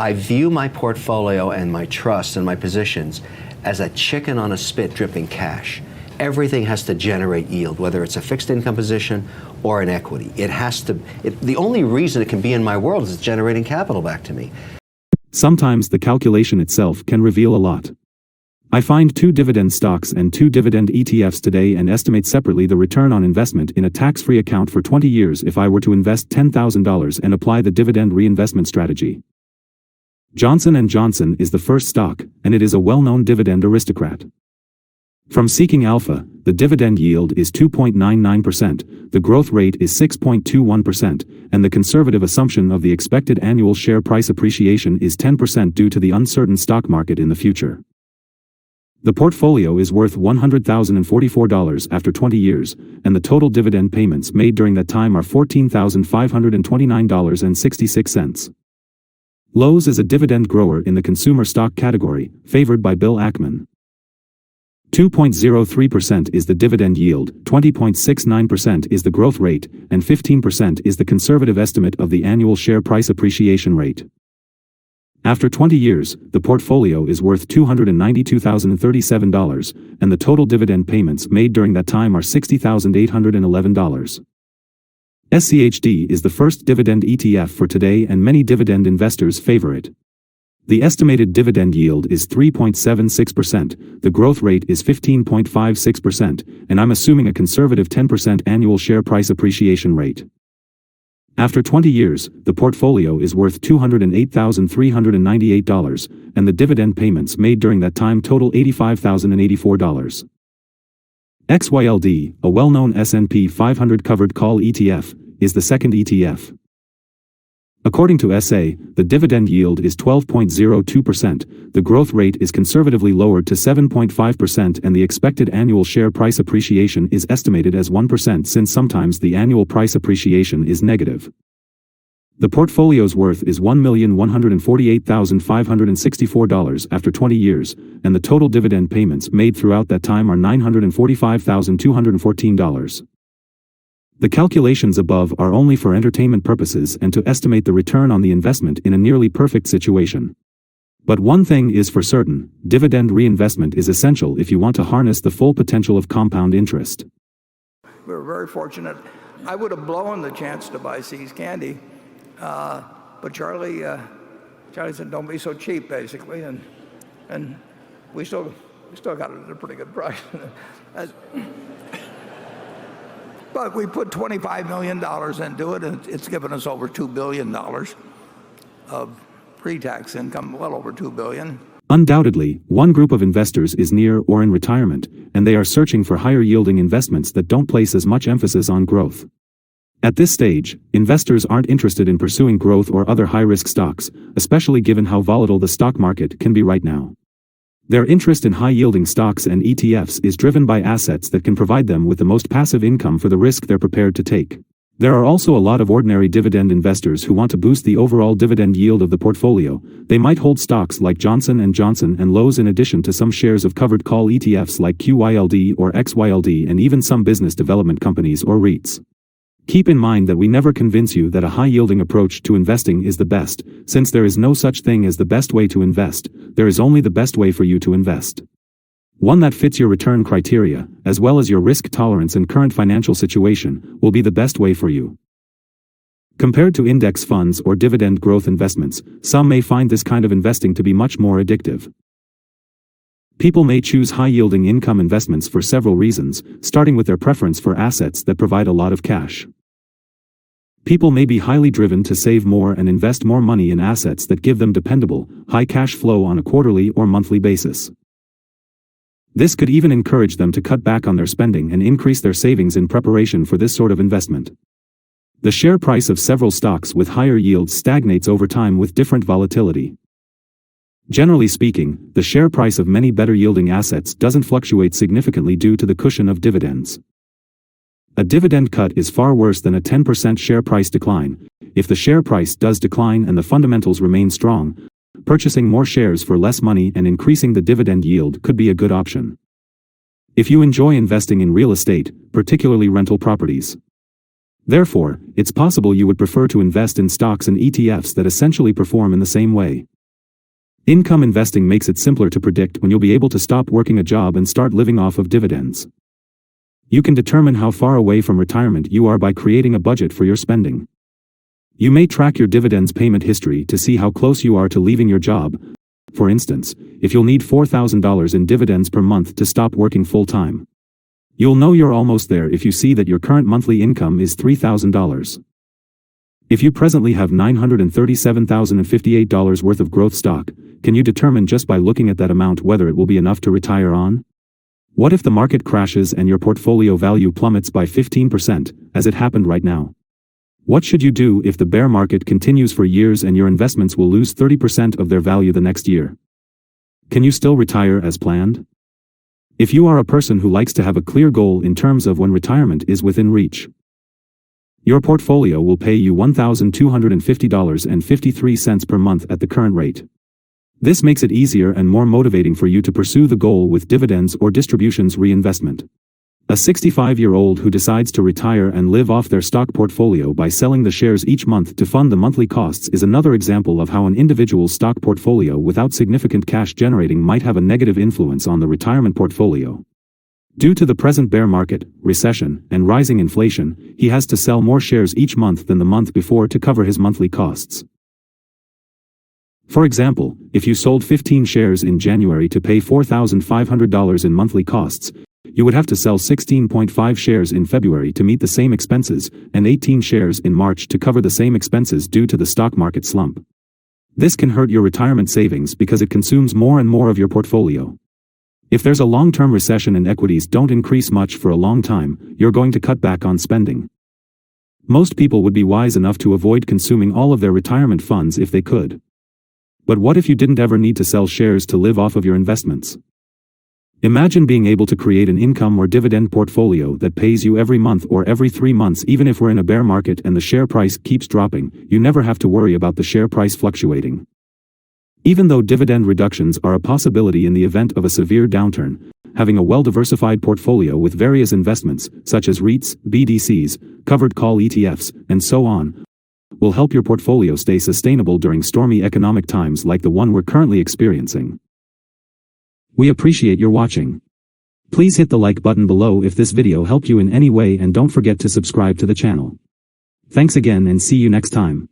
I view my portfolio and my trust and my positions as a chicken on a spit dripping cash. Everything has to generate yield, whether it's a fixed income position or an equity. It has to, the only reason it can be in my world is it's generating capital back to me. Sometimes the calculation itself can reveal a lot. I find 2 dividend stocks and 2 dividend ETFs today and estimate separately the return on investment in a tax-free account for 20 years if I were to invest $10,000 and apply the dividend reinvestment strategy. Johnson & Johnson is the first stock, and it is a well-known dividend aristocrat. From Seeking Alpha, the dividend yield is 2.99%, the growth rate is 6.21%, and the conservative assumption of the expected annual share price appreciation is 10% due to the uncertain stock market in the future. The portfolio is worth $100,044 after 20 years, and the total dividend payments made during that time are $14,529.66. Lowe's is a dividend grower in the consumer stock category, favored by Bill Ackman. 2.03% is the dividend yield, 20.69% is the growth rate, and 15% is the conservative estimate of the annual share price appreciation rate. After 20 years, the portfolio is worth $292,037, and the total dividend payments made during that time are $60,811. SCHD is the first dividend ETF for today and many dividend investors favor it. The estimated dividend yield is 3.76%, the growth rate is 15.56%, and I'm assuming a conservative 10% annual share price appreciation rate. After 20 years, the portfolio is worth $208,398, and the dividend payments made during that time total $85,084. XYLD, a well-known S&P 500 covered call ETF, is the second ETF. According to SA, the dividend yield is 12.02%, the growth rate is conservatively lowered to 7.5%, and the expected annual share price appreciation is estimated as 1% since sometimes the annual price appreciation is negative. The portfolio's worth is $1,148,564 after 20 years, and the total dividend payments made throughout that time are $945,214. The calculations above are only for entertainment purposes and to estimate the return on the investment in a nearly perfect situation. But one thing is for certain, dividend reinvestment is essential if you want to harness the full potential of compound interest. We were very fortunate. I would have blown the chance to buy SCHD, but Charlie said, "Don't be so cheap," basically, and we still got it at a pretty good price. But we put $25 million into it, and it's given us over $2 billion of pre-tax income, well over $2 billion. Undoubtedly, one group of investors is near or in retirement, and they are searching for higher-yielding investments that don't place as much emphasis on growth. At this stage, investors aren't interested in pursuing growth or other high-risk stocks, especially given how volatile the stock market can be right now. Their interest in high-yielding stocks and ETFs is driven by assets that can provide them with the most passive income for the risk they're prepared to take. There are also a lot of ordinary dividend investors who want to boost the overall dividend yield of the portfolio. They might hold stocks like Johnson & Johnson and Lowe's in addition to some shares of covered call ETFs like QYLD or XYLD and even some business development companies or REITs. Keep in mind that we never convince you that a high-yielding approach to investing is the best, since there is no such thing as the best way to invest, there is only the best way for you to invest. One that fits your return criteria, as well as your risk tolerance and current financial situation, will be the best way for you. Compared to index funds or dividend growth investments, some may find this kind of investing to be much more addictive. People may choose high-yielding income investments for several reasons, starting with their preference for assets that provide a lot of cash. People may be highly driven to save more and invest more money in assets that give them dependable, high cash flow on a quarterly or monthly basis. This could even encourage them to cut back on their spending and increase their savings in preparation for this sort of investment. The share price of several stocks with higher yields stagnates over time with different volatility. Generally speaking, the share price of many better-yielding assets doesn't fluctuate significantly due to the cushion of dividends. A dividend cut is far worse than a 10% share price decline. If the share price does decline and the fundamentals remain strong, purchasing more shares for less money and increasing the dividend yield could be a good option. If you enjoy investing in real estate, particularly rental properties, Therefore, it's possible you would prefer to invest in stocks and ETFs that essentially perform in the same way. Income investing makes it simpler to predict when you'll be able to stop working a job and start living off of dividends. You can determine how far away from retirement you are by creating a budget for your spending. You may track your dividends payment history to see how close you are to leaving your job. For instance, if you'll need $4,000 in dividends per month to stop working full-time. You'll know you're almost there if you see that your current monthly income is $3,000. If you presently have $937,058 worth of growth stock, can you determine just by looking at that amount whether it will be enough to retire on? What if the market crashes and your portfolio value plummets by 15%, as it happened right now? What should you do if the bear market continues for years and your investments will lose 30% of their value the next year? Can you still retire as planned? If you are a person who likes to have a clear goal in terms of when retirement is within reach, your portfolio will pay you $1,250.53 per month at the current rate. This makes it easier and more motivating for you to pursue the goal with dividends or distributions reinvestment. A 65-year-old who decides to retire and live off their stock portfolio by selling the shares each month to fund the monthly costs is another example of how an individual's stock portfolio without significant cash generating might have a negative influence on the retirement portfolio. Due to the present bear market, recession, and rising inflation, he has to sell more shares each month than the month before to cover his monthly costs. For example, if you sold 15 shares in January to pay $4,500 in monthly costs, you would have to sell 16.5 shares in February to meet the same expenses, and 18 shares in March to cover the same expenses due to the stock market slump. This can hurt your retirement savings because it consumes more and more of your portfolio. If there's a long-term recession and equities don't increase much for a long time, you're going to cut back on spending. Most people would be wise enough to avoid consuming all of their retirement funds if they could. But what if you didn't ever need to sell shares to live off of your investments? Imagine being able to create an income or dividend portfolio that pays you every month or every 3 months. Even if we're in a bear market and the share price keeps dropping, you never have to worry about the share price fluctuating. Even though dividend reductions are a possibility in the event of a severe downturn, having a well-diversified portfolio with various investments, such as REITs, BDCs, covered call ETFs, and so on, will help your portfolio stay sustainable during stormy economic times like the one we're currently experiencing. We appreciate your watching. Please hit the like button below if this video helped you in any way, and don't forget to subscribe to the channel. Thanks again and see you next time.